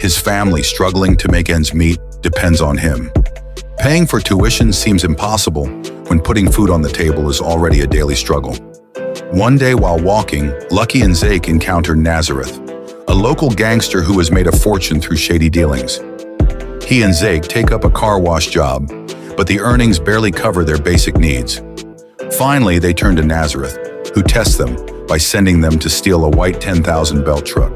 His family, struggling to make ends meet, depends on him. Paying for tuition seems impossible when putting food on the table is already a daily struggle. One day while walking, Lucky and Zake encounter Nazareth, a local gangster who has made a fortune through shady dealings. He and Zake take up a car wash job, but the earnings barely cover their basic needs. Finally, they turn to Nazareth, who tests them by sending them to steal a white 10,000 belt truck.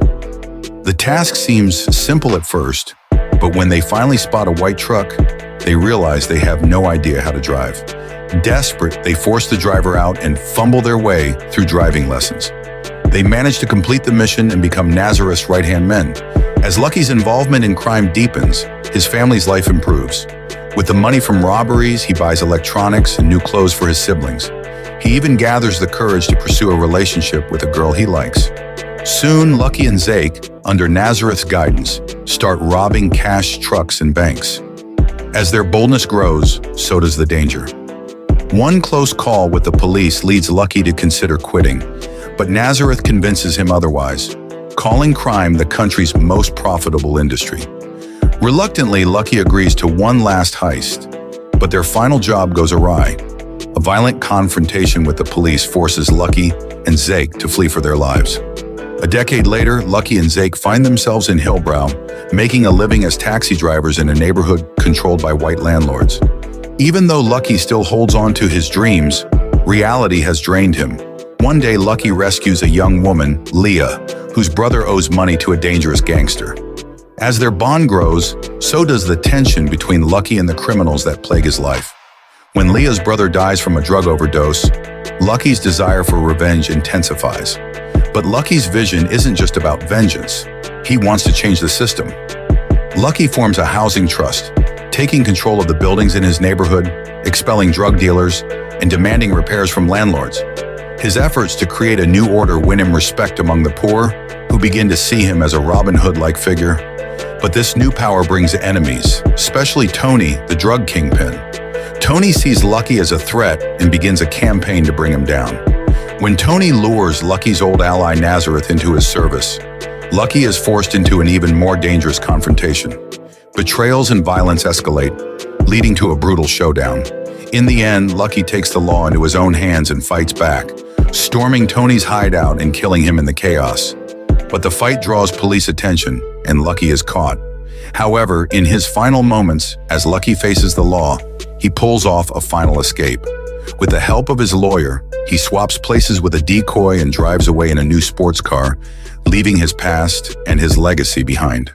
The task seems simple at first, but when they finally spot a white truck, they realize they have no idea how to drive. Desperate, they force the driver out and fumble their way through driving lessons. They manage to complete the mission and become Nazareth's right-hand men. As Lucky's involvement in crime deepens, his family's life improves. With the money from robberies, he buys electronics and new clothes for his siblings. He even gathers the courage to pursue a relationship with a girl he likes. Soon, Lucky and Zake, under Nazareth's guidance, start robbing cash trucks and banks. As their boldness grows, so does the danger. One close call with the police leads Lucky to consider quitting, but Nazareth convinces him otherwise, calling crime the country's most profitable industry. Reluctantly, Lucky agrees to one last heist, but their final job goes awry. A violent confrontation with the police forces Lucky and Zake to flee for their lives. A decade later, Lucky and Zake find themselves in Hillbrow, making a living as taxi drivers in a neighborhood controlled by white landlords. Even though Lucky still holds on to his dreams, reality has drained him. One day, Lucky rescues a young woman, Leah, whose brother owes money to a dangerous gangster. As their bond grows, so does the tension between Lucky and the criminals that plague his life. When Leah's brother dies from a drug overdose, Lucky's desire for revenge intensifies. But Lucky's vision isn't just about vengeance. He wants to change the system. Lucky forms a housing trust, taking control of the buildings in his neighborhood, expelling drug dealers, and demanding repairs from landlords. His efforts to create a new order win him respect among the poor, who begin to see him as a Robin Hood-like figure. But this new power brings enemies, especially Tony, the drug kingpin. Tony sees Lucky as a threat and begins a campaign to bring him down. When Tony lures Lucky's old ally Nazareth into his service, Lucky is forced into an even more dangerous confrontation. Betrayals and violence escalate, leading to a brutal showdown. In the end, Lucky takes the law into his own hands and fights back, storming Tony's hideout and killing him in the chaos. But the fight draws police attention, and Lucky is caught. However, in his final moments, as Lucky faces the law, he pulls off a final escape. With the help of his lawyer, he swaps places with a decoy and drives away in a new sports car, leaving his past and his legacy behind.